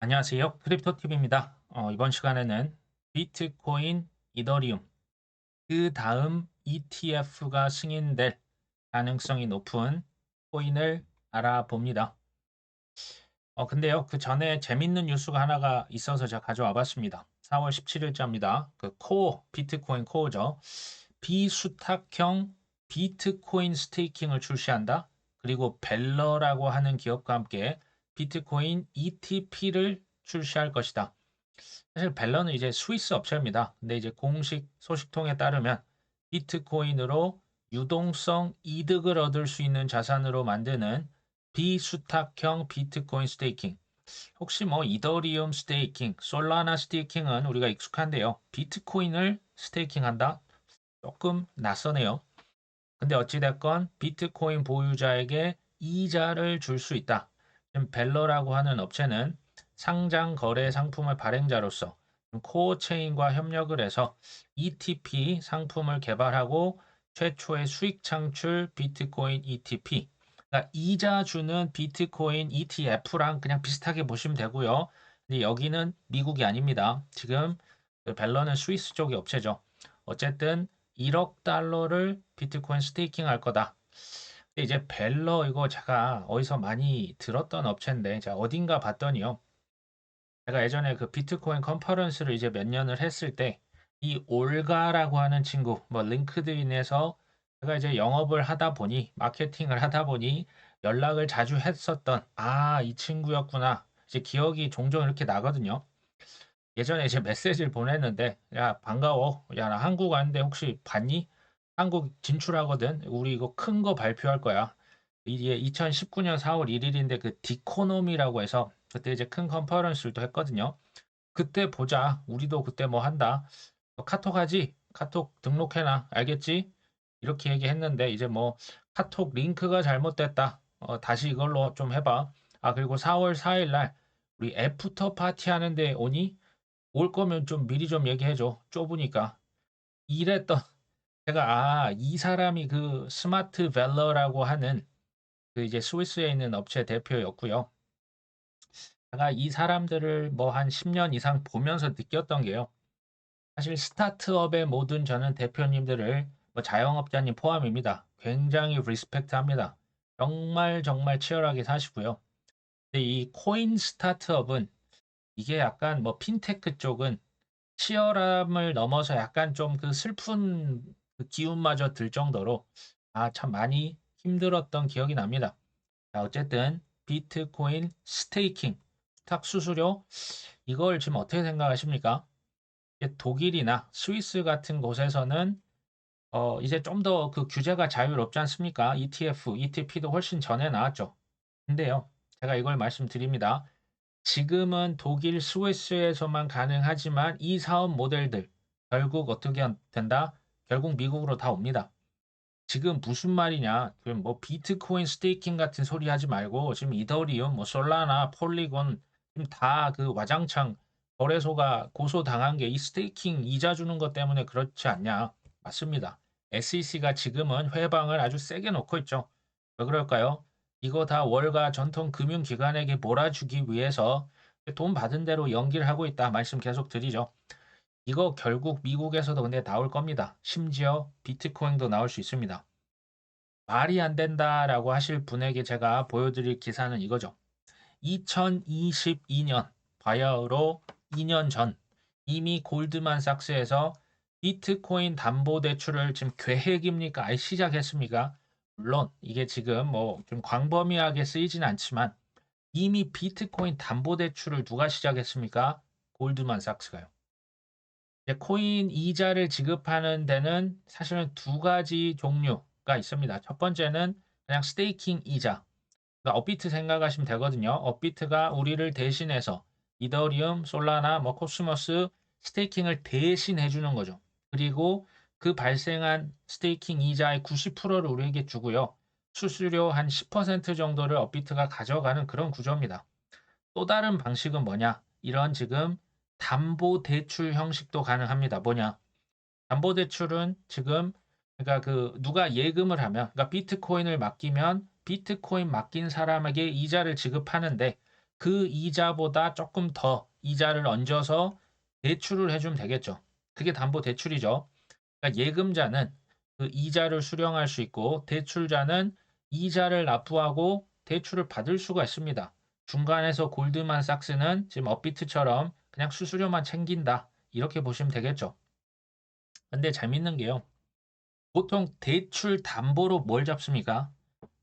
안녕하세요. 크립토TV입니다. 이번 시간에는 비트코인, 이더리움, 그 다음 ETF가 승인될 가능성이 높은 코인을 알아봅니다. 근데요, 그 전에 재밌는 뉴스가 하나가 있어서 제가 가져와 봤습니다. 4월 17일자입니다. 그 코어, 비트코인 코어죠. 비수탁형 비트코인 스테이킹을 출시한다. 그리고 벨러라고 하는 기업과 함께 비트코인 ETP를 출시할 것이다. 사실 벨러는 이제 스위스 업체입니다. 근데 이제 공식 소식통에 따르면 비트코인으로 유동성 이득을 얻을 수 있는 자산으로 만드는 비수탁형 비트코인 스테이킹. 혹시 뭐 이더리움 스테이킹, 솔라나 스테이킹은 우리가 익숙한데요. 비트코인을 스테이킹한다? 조금 낯서네요. 근데 어찌됐건 비트코인 보유자에게 이자를 줄 수 있다. 지금 벨러라고 하는 업체는 상장 거래 상품의 발행자로서 코어 체인과 협력을 해서 ETP 상품을 개발하고 최초의 수익 창출 비트코인 ETP. 그러니까 이자 주는 비트코인 ETF랑 그냥 비슷하게 보시면 되고요. 근데 여기는 미국이 아닙니다. 지금 그 벨러는 스위스 쪽의 업체죠. 어쨌든 1억 달러를 비트코인 스테이킹 할 거다. 근데 이제 벨러 이거 제가 어디서 많이 들었던 업체인데 제가 어딘가 봤더니요. 제가 예전에 그 비트코인 컨퍼런스를 이제 몇 년을 했을 때 이 올가라고 하는 친구 뭐 링크드인에서 제가 이제 영업을 하다 보니 마케팅을 하다 보니 연락을 자주 했었던 이 친구였구나. 이제 기억이 종종 이렇게 나거든요. 예전에 이제 메시지를 보냈는데 야 반가워. 야 나 한국 왔는데 혹시 봤니? 한국 진출하거든. 우리 이거 큰 거 발표할 거야. 이게 2019년 4월 1일인데 그 디코노미라고 해서 그때 이제 큰 컨퍼런스를 또 했거든요. 그때 보자. 우리도 그때 뭐 한다. 카톡 하지? 카톡 등록해놔. 알겠지? 이렇게 얘기했는데 이제 뭐 카톡 링크가 잘못됐다. 다시 이걸로 좀 해봐. 그리고 4월 4일 날 우리 애프터 파티 하는데 오니? 올 거면 좀 미리 좀 얘기해줘. 좁으니까. 이랬던 제가 이 사람이 그 스마트 밸러라고 하는 그 이제 스위스에 있는 업체 대표였고요. 제가 이 사람들을 뭐 한 10년 이상 보면서 느꼈던 게요. 사실 스타트업의 모든 저는 대표님들을 뭐 자영업자님 포함입니다. 굉장히 리스펙트합니다. 정말 정말 치열하게 사시고요. 근데 이 코인 스타트업은 이게 약간 뭐 핀테크 쪽은 치열함을 넘어서 약간 좀 그 슬픈 그 기운마저 들 정도로 참 많이 힘들었던 기억이 납니다. 자, 어쨌든 비트코인 스테이킹, 수탁 수수료 이걸 지금 어떻게 생각하십니까? 이게 독일이나 스위스 같은 곳에서는 이제 좀 더 그 규제가 자유롭지 않습니까? ETF, ETP도 훨씬 전에 나왔죠. 근데요, 제가 이걸 말씀드립니다. 지금은 독일, 스위스에서만 가능하지만 이 사업 모델들 결국 어떻게 된다? 결국 미국으로 다 옵니다. 지금 무슨 말이냐? 지금 뭐 비트코인 스테이킹 같은 소리 하지 말고 지금 이더리움, 뭐 솔라나, 폴리곤 지금 다 그 와장창 거래소가 고소당한 게 이 스테이킹 이자 주는 것 때문에 그렇지 않냐? 맞습니다. SEC가 지금은 회방을 아주 세게 놓고 있죠. 왜 그럴까요? 이거 다 월가 전통 금융기관에게 몰아주기 위해서 돈 받은 대로 연기를 하고 있다 말씀 계속 드리죠. 이거 결국 미국에서도 근데 나올 겁니다. 심지어 비트코인도 나올 수 있습니다. 말이 안 된다라고 하실 분에게 제가 보여드릴 기사는 이거죠. 2022년 바야흐로 2년 전 이미 골드만삭스에서 비트코인 담보대출을 지금 계획입니까? 아예 시작했습니까? 물론 이게 지금 뭐 좀 광범위하게 쓰이진 않지만 이미 비트코인 담보대출을 누가 시작했습니까? 골드만삭스가요. 코인 이자를 지급하는 데는 사실은 두 가지 종류가 있습니다. 첫 번째는 그냥 스테이킹 이자. 그러니까 업비트 생각하시면 되거든요. 업비트가 우리를 대신해서 이더리움, 솔라나, 뭐 코스모스 스테이킹을 대신해 주는 거죠. 그리고 그 발생한 스테이킹 이자의 90%를 우리에게 주고요. 수수료 한 10% 정도를 업비트가 가져가는 그런 구조입니다. 또 다른 방식은 뭐냐? 이런 지금 담보대출 형식도 가능합니다. 뭐냐? 담보대출은 지금 그러니까 그 누가 예금을 하면 그러니까 비트코인을 맡기면 비트코인 맡긴 사람에게 이자를 지급하는데 그 이자보다 조금 더 이자를 얹어서 대출을 해주면 되겠죠. 그게 담보대출이죠. 그러니까 예금자는 그 이자를 수령할 수 있고 대출자는 이자를 납부하고 대출을 받을 수가 있습니다. 중간에서 골드만삭스는 지금 업비트처럼 그냥 수수료만 챙긴다. 이렇게 보시면 되겠죠. 근데 재밌는 게요. 보통 대출 담보로 뭘 잡습니까?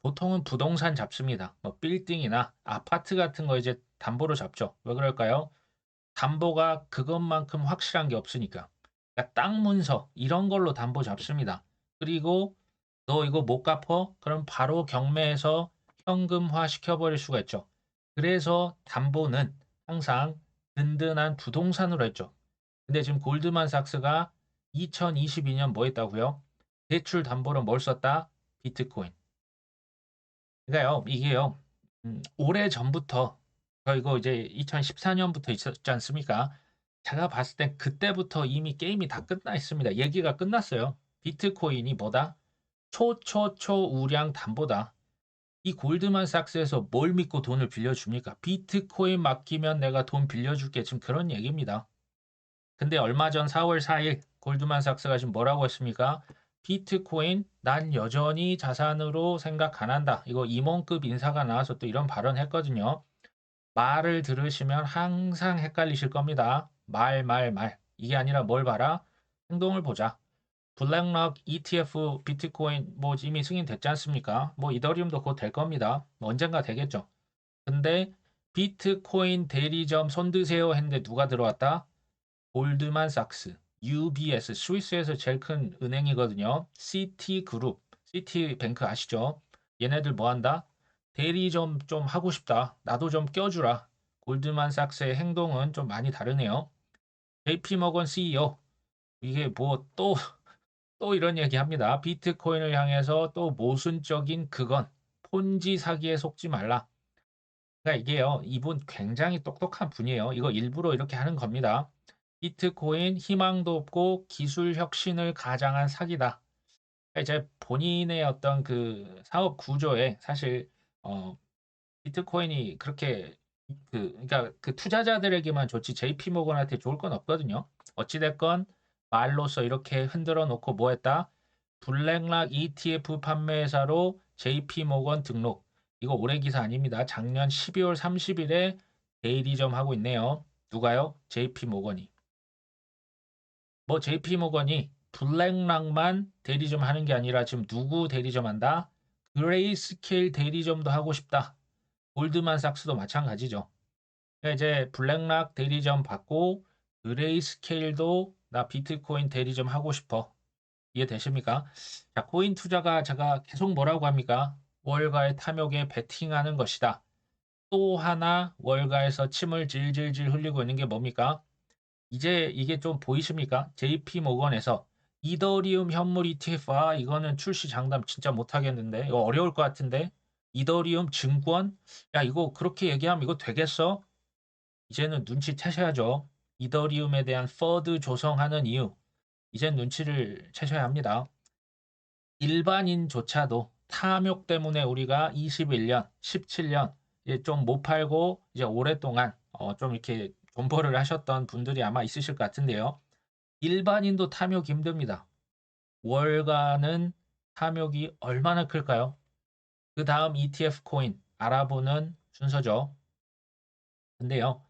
보통은 부동산 잡습니다. 뭐 빌딩이나 아파트 같은 거 이제 담보로 잡죠. 왜 그럴까요? 담보가 그것만큼 확실한 게 없으니까. 그러니까 땅 문서 이런 걸로 담보 잡습니다. 그리고 너 이거 못 갚어? 그럼 바로 경매에서 현금화 시켜버릴 수가 있죠. 그래서 담보는 항상 든든한 부동산으로 했죠. 근데 지금 골드만삭스가 2022년 뭐 했다고요? 대출 담보로 뭘 썼다? 비트코인. 그러니까요, 이게요, 오래 전부터, 저 이거 이제 2014년부터 있었지 않습니까? 제가 봤을 땐 그때부터 이미 게임이 다 끝나 있습니다. 얘기가 끝났어요. 비트코인이 뭐다? 초초초우량 담보다. 이 골드만삭스에서 뭘 믿고 돈을 빌려줍니까? 비트코인 맡기면 내가 돈 빌려줄게. 지금 그런 얘기입니다. 근데 얼마 전 4월 4일 골드만삭스가 지금 뭐라고 했습니까? 비트코인 난 여전히 자산으로 생각 안 한다. 이거 임원급 인사가 나와서 또 이런 발언 했거든요. 말을 들으시면 항상 헷갈리실 겁니다. 말. 이게 아니라 뭘 봐라? 행동을 보자. 블랙락 ETF 비트코인 뭐 이미 승인됐지 않습니까? 뭐 이더리움도 곧 될 겁니다. 뭐 언젠가 되겠죠. 근데 비트코인 대리점 손드세요 했는데 누가 들어왔다? 골드만삭스, UBS, 스위스에서 제일 큰 은행이거든요. 시티그룹, 시티뱅크 아시죠? 얘네들 뭐 한다? 대리점 좀 하고 싶다. 나도 좀 껴주라. 골드만삭스의 행동은 좀 많이 다르네요. JP모건 CEO, 이게 뭐 또 이런 얘기 합니다. 비트코인을 향해서 또 모순적인 그건 폰지 사기에 속지 말라. 그러니까 이게요, 이분 굉장히 똑똑한 분이에요. 이거 일부러 이렇게 하는 겁니다. 비트코인 희망도 없고 기술 혁신을 가장한 사기다. 그러니까 이제 본인의 어떤 그 사업 구조에 사실 어, 비트코인이 그렇게 그러니까 그 투자자들에게만 좋지 JP 모건한테 좋을 건 없거든요. 어찌됐건 말로써 이렇게 흔들어 놓고 뭐 했다? 블랙락 ETF 판매회사로 JP 모건 등록. 이거 올해 기사 아닙니다. 작년 12월 30일에 대리점 하고 있네요. 누가요? JP 모건이. 뭐 JP 모건이 블랙락만 대리점 하는 게 아니라 지금 누구 대리점 한다? 그레이스케일 대리점도 하고 싶다. 골드만삭스도 마찬가지죠. 그러니까 이제 블랙락 대리점 받고 그레이스케일도 나 비트코인 대리점 하고 싶어. 이해되십니까? 자, 코인 투자가 제가 계속 뭐라고 합니까? 월가의 탐욕에 베팅하는 것이다. 또 하나 월가에서 침을 질질질 흘리고 있는 게 뭡니까? 이제 이게 좀 보이십니까? JP 모건에서 이더리움 현물 ETF, 이거는 출시 장담 진짜 못하겠는데, 이거 어려울 것 같은데, 이더리움 증권, 야, 이거 그렇게 얘기하면 이거 되겠어? 이제는 눈치채셔야죠. 이더리움에 대한 퍼드 조성하는 이유, 이젠 눈치를 채셔야 합니다. 일반인조차도 탐욕 때문에 우리가 21년, 17년 이제 좀 못 팔고 이제 오랫동안 좀 이렇게 존버를 하셨던 분들이 아마 있으실 것 같은데요. 일반인도 탐욕이 힘듭니다. 월가는 탐욕이 얼마나 클까요? 그 다음 ETF 코인 알아보는 순서죠. 근데요,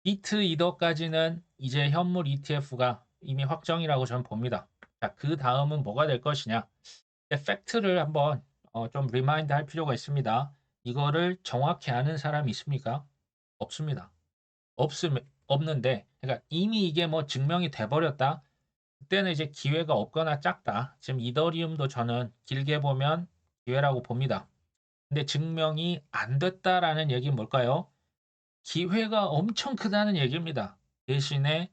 비트 이더까지는 이제 현물 ETF가 이미 확정이라고 저는 봅니다. 자, 그 다음은 뭐가 될 것이냐? 팩트를 한번 좀 리마인드 할 필요가 있습니다. 이거를 정확히 아는 사람이 있습니까? 없습니다. 없는데, 그러니까 이미 이게 뭐 증명이 돼버렸다. 그때는 이제 기회가 없거나 작다. 지금 이더리움도 저는 길게 보면 기회라고 봅니다. 근데 증명이 안 됐다라는 얘기는 뭘까요? 기회가 엄청 크다는 얘기입니다. 대신에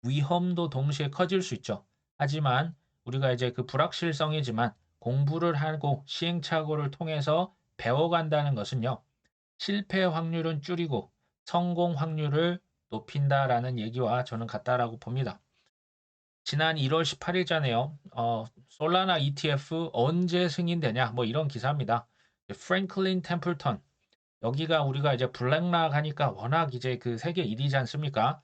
위험도 동시에 커질 수 있죠. 하지만 우리가 이제 그 불확실성이지만 공부를 하고 시행착오를 통해서 배워간다는 것은요. 실패 확률은 줄이고 성공 확률을 높인다라는 얘기와 저는 같다라고 봅니다. 지난 1월 18일자네요. 솔라나 ETF 언제 승인되냐? 뭐 이런 기사입니다. 프랭클린 템플턴 여기가 우리가 이제 블랙락 하니까 워낙 이제 그 세계 1위지 않습니까?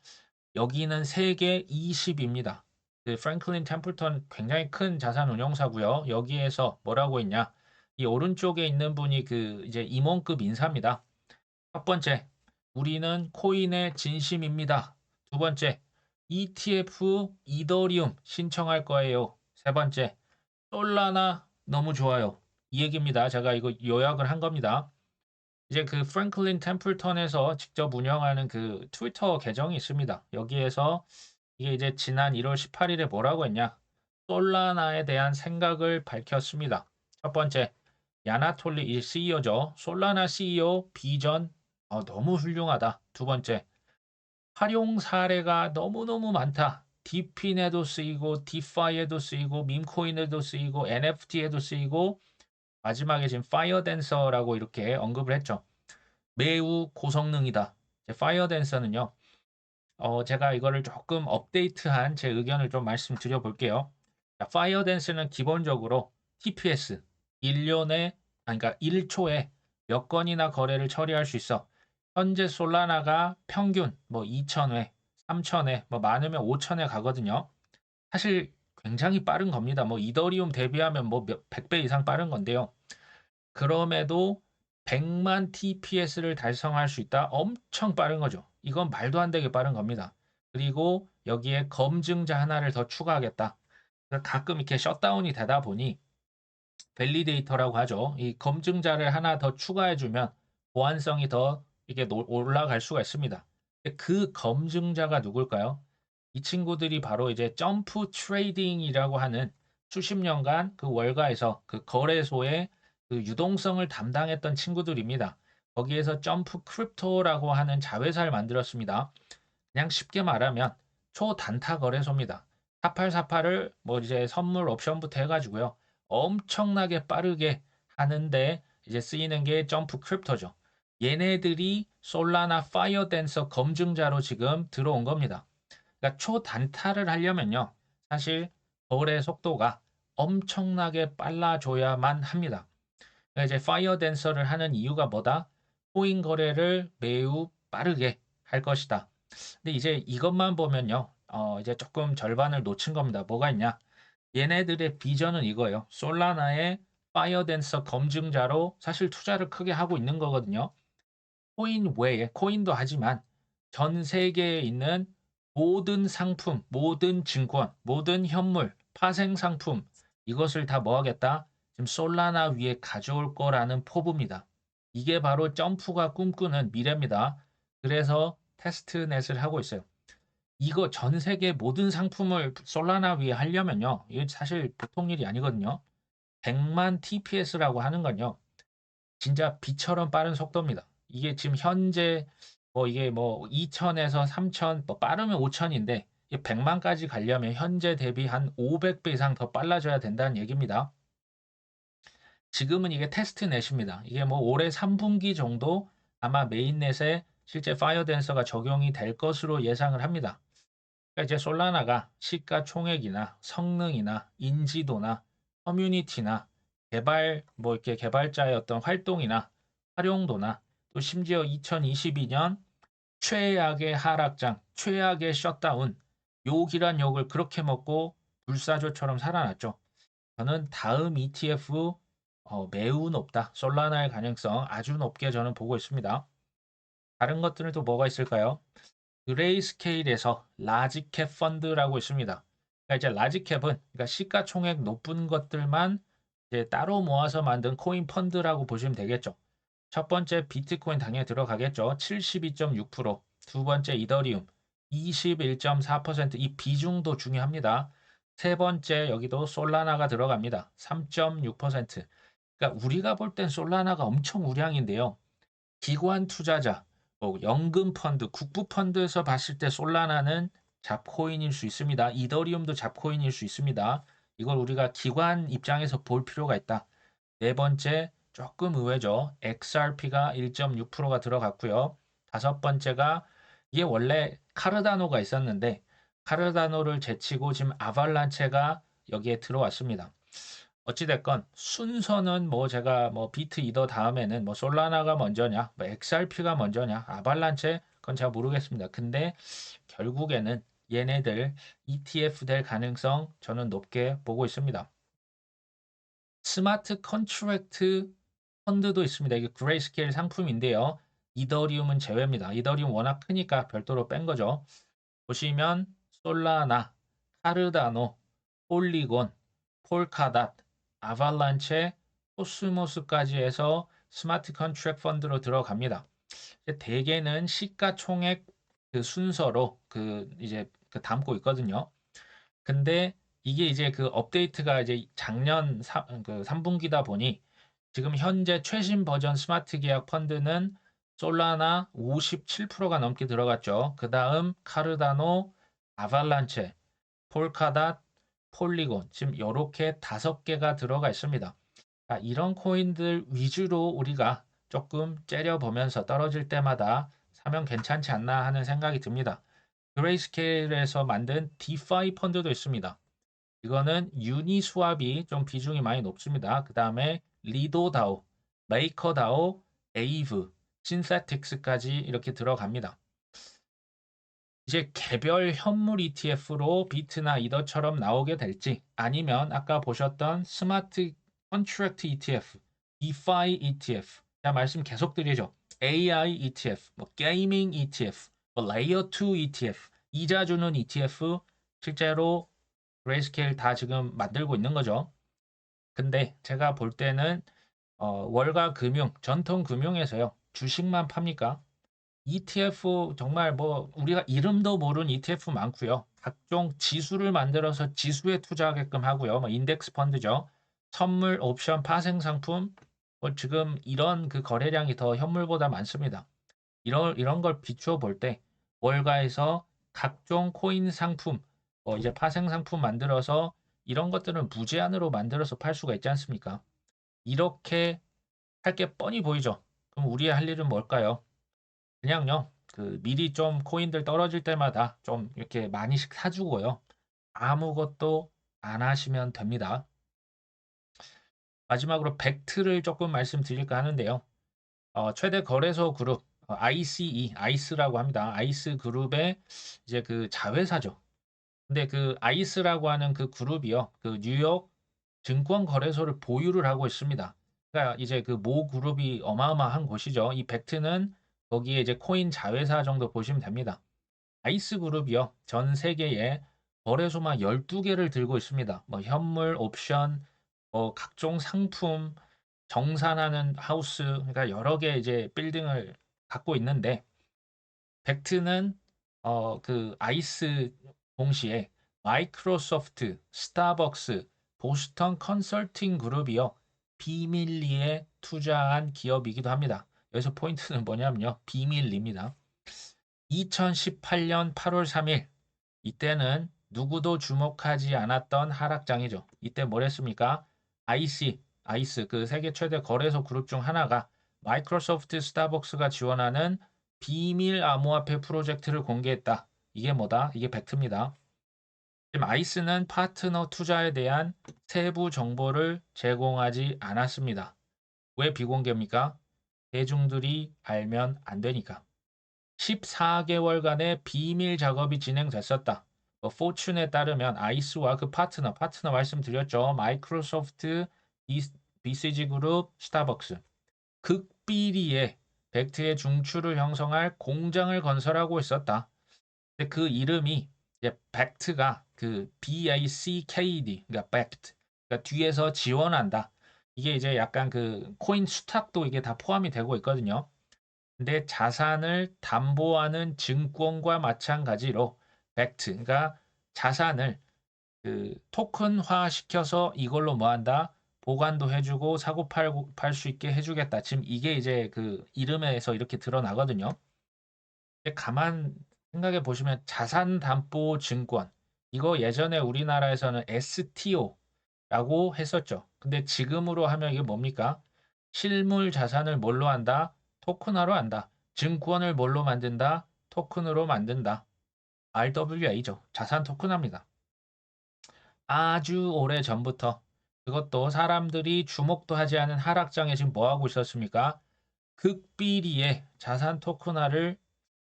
여기는 세계 20입니다. 그 프랭클린 템플턴 굉장히 큰 자산 운용사고요. 여기에서 뭐라고 했냐? 이 오른쪽에 있는 분이 그 이제 임원급 인사입니다. 첫 번째, 우리는 코인의 진심입니다. 두 번째, ETF 이더리움 신청할 거예요. 세 번째, 솔라나 너무 좋아요. 이 얘기입니다. 제가 이거 요약을 한 겁니다. 이제 그 프랭클린 템플턴에서 직접 운영하는 그 트위터 계정이 있습니다. 여기에서 이게 이제 지난 1월 18일에 뭐라고 했냐? 솔라나에 대한 생각을 밝혔습니다. 첫 번째, 야나톨리 이 CEO죠. 솔라나 CEO 비전 너무 훌륭하다. 두 번째, 활용 사례가 너무너무 많다. 디핀에도 쓰이고 디파이에도 쓰이고 밈코인에도 쓰이고 NFT에도 쓰이고 마지막에 지금 파이어 댄서라고 이렇게 언급을 했죠. 매우 고성능이다. 파이어 댄서는요. 제가 이거를 조금 업데이트한 제 의견을 좀 말씀드려 볼게요. 파이어 댄스는 기본적으로 TPS 1년에 그러니까 1초에 몇 건이나 거래를 처리할 수 있어. 현재 솔라나가 평균 뭐 2,000회, 3,000회, 뭐 많으면 5,000회 가거든요. 사실 굉장히 빠른 겁니다. 뭐 이더리움 대비하면 뭐 100배 이상 빠른 건데요. 그럼에도 100만 TPS를 달성할 수 있다. 엄청 빠른 거죠. 이건 말도 안 되게 빠른 겁니다. 그리고 여기에 검증자 하나를 더 추가하겠다. 가끔 이렇게 셧다운이 되다 보니 밸리데이터라고 하죠. 이 검증자를 하나 더 추가해주면 보안성이 더 이게 올라갈 수가 있습니다. 그 검증자가 누굴까요? 이 친구들이 바로 이제 점프 트레이딩이라고 하는 수십 년간 그 월가에서 그 거래소의 그 유동성을 담당했던 친구들입니다. 거기에서 점프 크립토라고 하는 자회사를 만들었습니다. 그냥 쉽게 말하면 초단타 거래소입니다. 4848을 뭐 이제 선물 옵션부터 해가지고요. 엄청나게 빠르게 하는데 이제 쓰이는 게 점프 크립토죠. 얘네들이 솔라나 파이어 댄서 검증자로 지금 들어온 겁니다. 그러니까 초단타를 하려면요. 사실 거래 속도가 엄청나게 빨라져야만 합니다. 그러니까 이제 파이어 댄서를 하는 이유가 뭐다? 코인 거래를 매우 빠르게 할 것이다. 근데 이제 이것만 보면요. 이제 조금 절반을 놓친 겁니다. 뭐가 있냐? 얘네들의 비전은 이거예요. 솔라나의 파이어 댄서 검증자로 사실 투자를 크게 하고 있는 거거든요. 코인 외에 코인도 하지만 전 세계에 있는 모든 상품, 모든 증권, 모든 현물, 파생 상품 이것을 다 뭐 하겠다? 지금 솔라나 위에 가져올 거라는 포부입니다. 이게 바로 점프가 꿈꾸는 미래입니다. 그래서 테스트넷을 하고 있어요. 이거 전 세계 모든 상품을 솔라나 위에 하려면요. 이게 사실 보통 일이 아니거든요. 100만 TPS라고 하는 건요. 진짜 빛처럼 빠른 속도입니다. 이게 지금 현재 뭐 이게 뭐 2,000에서 3,000, 뭐 빠르면 5,000인데 100만까지 가려면 현재 대비 한 500배 이상 더 빨라져야 된다는 얘기입니다. 지금은 이게 테스트넷입니다. 이게 뭐 올해 3분기 정도 아마 메인넷에 실제 파이어댄서가 적용이 될 것으로 예상을 합니다. 그러니까 이제 솔라나가 시가총액이나 성능이나 인지도나 커뮤니티나 개발 뭐 이렇게 개발자의 어떤 활동이나 활용도나 또 심지어 2022년 최악의 하락장, 최악의 셧다운, 욕이란 욕을 그렇게 먹고 불사조처럼 살아났죠. 저는 다음 ETF 매우 높다. 솔라나의 가능성 아주 높게 저는 보고 있습니다. 다른 것들은 또 뭐가 있을까요? 그레이스케일에서 라지캡 펀드라고 있습니다. 그러니까 이제 라지캡은 그러니까 시가총액 높은 것들만 이제 따로 모아서 만든 코인 펀드라고 보시면 되겠죠. 첫 번째 비트코인 당연히 들어가겠죠. 72.6%. 두 번째 이더리움 21.4%. 이 비중도 중요합니다. 세 번째 여기도 솔라나가 들어갑니다. 3.6%. 그러니까 우리가 볼 땐 솔라나가 엄청 우량인데요. 기관 투자자, 뭐 연금 펀드, 국부 펀드에서 봤을 때 솔라나는 잡코인일 수 있습니다. 이더리움도 잡코인일 수 있습니다. 이걸 우리가 기관 입장에서 볼 필요가 있다. 네 번째, 조금 의외죠. XRP가 1.6%가 들어갔고요. 다섯 번째가 이게 원래 카르다노가 있었는데 카르다노를 제치고 지금 아발란체가 여기에 들어왔습니다. 어찌됐건 순서는 뭐 제가 뭐 비트 이더 다음에는 뭐 솔라나가 먼저냐, 뭐 XRP가 먼저냐, 아발란체 그건 제가 모르겠습니다. 근데 결국에는 얘네들 ETF 될 가능성 저는 높게 보고 있습니다. 스마트 컨트랙트 펀드도 있습니다. 이게 그레이스케일 상품인데요. 이더리움은 제외입니다. 이더리움 워낙 크니까 별도로 뺀 거죠. 보시면 솔라나, 카르다노, 폴리곤, 폴카닷, 아발란체, 코스모스까지 해서 스마트 컨트랙트 펀드로 들어갑니다. 대개는 시가총액 그 순서로 그 이제 그 담고 있거든요. 근데 이게 이제 그 업데이트가 이제 작년 그 3분기다 보니 지금 현재 최신 버전 스마트 계약 펀드는 솔라나 57%가 넘게 들어갔죠. 그 다음 카르다노, 아발란체, 폴카닷, 폴리곤 지금 이렇게 5개가 들어가 있습니다. 이런 코인들 위주로 우리가 조금 째려보면서 떨어질 때마다 사면 괜찮지 않나 하는 생각이 듭니다. 그레이스케일에서 만든 디파이 펀드도 있습니다. 이거는 유니스왑이 좀 비중이 많이 높습니다. 그 다음에 리도다오, 메이커다오, 에이브, 신세틱스까지 이렇게 들어갑니다. 이제 개별 현물 ETF로 비트나 이더처럼 나오게 될지 아니면 아까 보셨던 스마트 컨트랙트 ETF, 디파이 ETF 제가 말씀 계속 드리죠. AI ETF, 뭐 게이밍 ETF, 뭐 레이어 2 ETF, 이자 주는 ETF 실제로 그레이스케일 다 지금 만들고 있는 거죠. 근데 제가 볼 때는 월가 금융, 전통 금융에서요. 주식만 팝니까? ETF 정말 뭐 우리가 이름도 모르는 ETF 많고요. 각종 지수를 만들어서 지수에 투자하게끔 하고요. 뭐 인덱스 펀드죠. 선물, 옵션, 파생 상품 뭐 지금 이런 그 거래량이 더 현물보다 많습니다. 이런 걸 비추어 볼 때 월가에서 각종 코인 상품, 이제 파생 상품 만들어서 이런 것들은 무제한으로 만들어서 팔 수가 있지 않습니까? 이렇게 할 게 뻔히 보이죠. 그럼 우리의 할 일은 뭘까요? 그냥요. 그 미리 좀 코인들 떨어질 때마다 좀 이렇게 많이씩 사주고요. 아무것도 안 하시면 됩니다. 마지막으로 벡트를 조금 말씀드릴까 하는데요. 최대 거래소 그룹 ICE, 아이스라고 합니다. 아이스 그룹의 이제 그 자회사죠. 근데 그 아이스라고 하는 그 그룹이요. 그 뉴욕 증권 거래소를 보유를 하고 있습니다. 그러니까 이제 그 모 그룹이 어마어마한 곳이죠. 이 벡트는 거기에 이제 코인 자회사 정도 보시면 됩니다. 아이스 그룹이요. 전 세계에 거래소만 12개를 들고 있습니다. 뭐 현물, 옵션, 각종 상품, 정산하는 하우스, 그러니까 여러 개 이제 빌딩을 갖고 있는데 벡트는 그 아이스 동시에 마이크로소프트, 스타벅스, 보스턴 컨설팅 그룹이요. 비밀리에 투자한 기업이기도 합니다. 여기서 포인트는 뭐냐면요. 비밀리입니다. 2018년 8월 3일 이때는 누구도 주목하지 않았던 하락장이죠. 이때 뭘 했습니까? 아이스 그 세계 최대 거래소 그룹 중 하나가 마이크로소프트 스타벅스가 지원하는 비밀 암호화폐 프로젝트를 공개했다. 이게 뭐다? 이게 벡트입니다. 지금 아이스는 파트너 투자에 대한 세부 정보를 제공하지 않았습니다. 왜 비공개입니까? 대중들이 알면 안 되니까. 14개월간의 비밀 작업이 진행됐었다. 포춘에 따르면 아이스와 그 파트너 말씀드렸죠. 마이크로소프트, BCG 그룹, 스타벅스. 극비리에 벡트의 중추를 형성할 공장을 건설하고 있었다. 근데 그 이름이 이제 벡트가 그 BACKD, 그러니까 벡트, 그러니까 뒤에서 지원한다. 이게 이제 약간 그 코인 수탁도 이게 다 포함이 되고 있거든요. 근데 자산을 담보하는 증권과 마찬가지로 벡트, 그러니까 자산을 그 토큰화 시켜서 이걸로 뭐 한다? 보관도 해주고 사고 팔고 팔 수 있게 해주겠다. 지금 이게 이제 그 이름에서 이렇게 드러나거든요. 근데 가만 생각해 보시면 자산담보증권 이거 예전에 우리나라에서는 STO라고 했었죠. 근데 지금으로 하면 이게 뭡니까? 실물 자산을 뭘로 한다? 토큰화로 한다. 증권을 뭘로 만든다? 토큰으로 만든다. RWA죠. 자산 토큰화입니다. 아주 오래 전부터 그것도 사람들이 주목도 하지 않은 하락장에 지금 뭐 하고 있었습니까? 극비리의 자산 토큰화를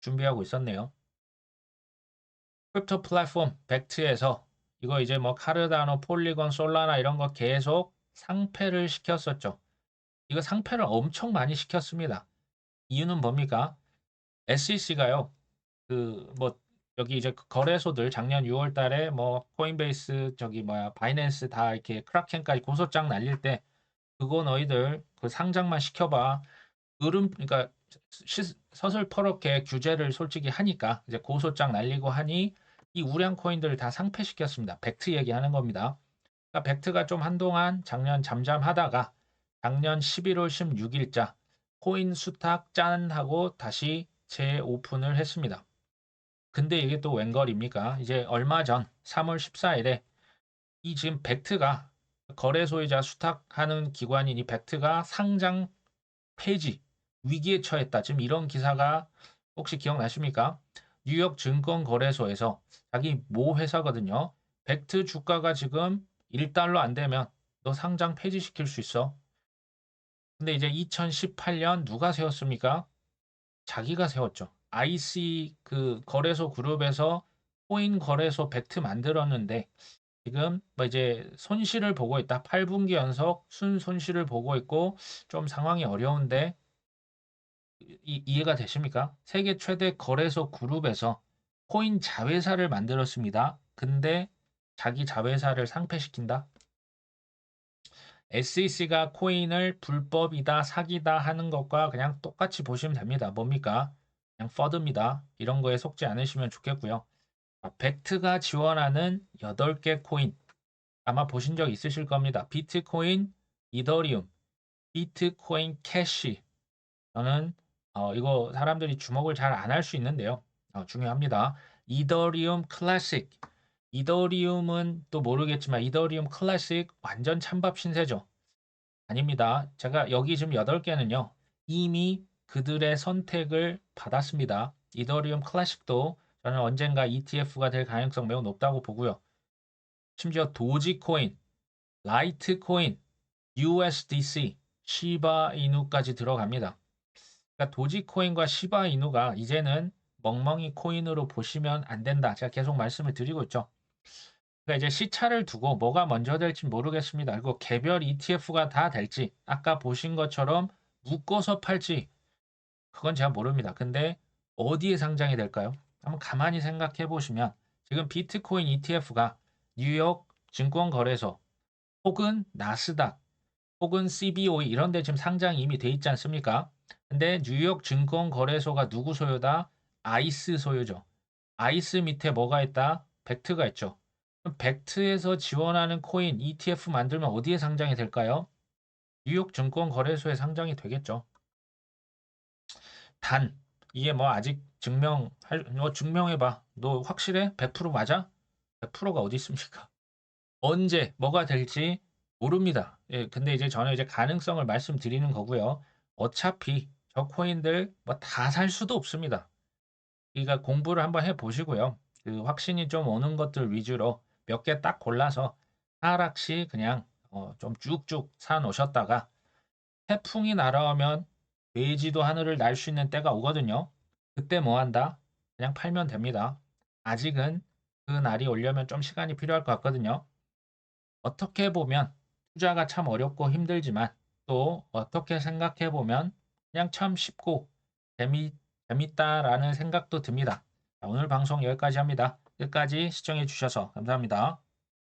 준비하고 있었네요. 크립토 플랫폼 벡트에서 이거 이제 뭐 카르다노, 폴리건, 솔라나 이런 거 계속 상패를 시켰었죠. 이거 상패를 엄청 많이 시켰습니다. 이유는 뭡니까? SEC가요. 그 뭐 여기 이제 그 거래소들 작년 6월 달에 뭐 코인베이스 저기 뭐야 바이낸스 다 이렇게 크라켄까지 고소장 날릴 때 그거 너희들 그 상장만 시켜봐. 그러니까 서슬퍼렇게 규제를 솔직히 하니까 이제 고소장 날리고 하니 이 우량 코인들을 다 상폐시켰습니다. 벡트 얘기하는 겁니다. 그러니까 벡트가 좀 한동안 작년 잠잠하다가 작년 11월 16일자 코인 수탁 짠 하고 다시 재오픈을 했습니다. 근데 이게 또 웬걸입니까? 이제 얼마 전 3월 14일에 이 지금 벡트가 거래소이자 수탁하는 기관인 이 벡트가 상장 폐지 위기에 처했다. 지금 이런 기사가 혹시 기억나십니까? 뉴욕 증권거래소에서 자기 모 회사거든요. 벡트 주가가 지금 1달러 안 되면 너 상장 폐지시킬 수 있어. 근데 이제 2018년 누가 세웠습니까? 자기가 세웠죠. IC 그 거래소 그룹에서 코인 거래소 벡트 만들었는데 지금 뭐 이제 손실을 보고 있다. 8분기 연속 순손실을 보고 있고 좀 상황이 어려운데 이해가 되십니까? 세계 최대 거래소 그룹에서 코인 자회사를 만들었습니다. 근데 자기 자회사를 상폐시킨다? SEC가 코인을 불법이다, 사기다 하는 것과 그냥 똑같이 보시면 됩니다. 뭡니까? 그냥 퍼드입니다. 이런 거에 속지 않으시면 좋겠고요. 벡트가 지원하는 8개 코인 아마 보신 적 있으실 겁니다. 비트코인, 이더리움, 비트코인 캐시. 저는 이거 사람들이 주목을 잘 안 할 수 있는데요. 중요합니다. 이더리움 클래식. 이더리움은 또 모르겠지만 이더리움 클래식 완전 찬밥 신세죠. 아닙니다. 제가 여기 지금 8개는요. 이미 그들의 선택을 받았습니다. 이더리움 클래식도 저는 언젠가 ETF가 될 가능성 매우 높다고 보고요. 심지어 도지코인, 라이트코인, USDC, 시바이누까지 들어갑니다. 그러니까 도지코인과 시바이누가 이제는 멍멍이 코인으로 보시면 안 된다. 제가 계속 말씀을 드리고 있죠. 그러니까 이제 시차를 두고 뭐가 먼저 될지 모르겠습니다. 그리고 개별 ETF가 다 될지 아까 보신 것처럼 묶어서 팔지 그건 제가 모릅니다. 근데 어디에 상장이 될까요? 한번 가만히 생각해 보시면 지금 비트코인 ETF가 뉴욕 증권거래소 혹은 나스닥 혹은 CBOE 이런 데 지금 상장이 이미 돼 있지 않습니까? 근데 뉴욕 증권거래소가 누구 소유다? 아이스 소유죠. 아이스 밑에 뭐가 있다? 벡트가 있죠. 그럼 벡트에서 지원하는 코인 ETF 만들면 어디에 상장이 될까요? 뉴욕 증권거래소에 상장이 되겠죠. 단 이게 뭐 아직 증명해봐. 너 확실해? 100% 맞아? 100%가 어디 있습니까? 언제 뭐가 될지 모릅니다. 예, 근데 이제 저는 이제 가능성을 말씀드리는 거고요. 어차피 저 코인들 뭐 다 살 수도 없습니다. 그러니까 공부를 한번 해 보시고요. 그 확신이 좀 오는 것들 위주로 몇 개 딱 골라서 하락시 그냥 좀 쭉쭉 사 놓으셨다가 태풍이 날아오면 돼지도 하늘을 날 수 있는 때가 오거든요. 그때 뭐 한다? 그냥 팔면 됩니다. 아직은 그 날이 오려면 좀 시간이 필요할 것 같거든요. 어떻게 보면 투자가 참 어렵고 힘들지만 또 어떻게 생각해 보면 그냥 참 쉽고 재밌다라는 생각도 듭니다. 자, 오늘 방송 여기까지 합니다. 끝까지 시청해 주셔서 감사합니다.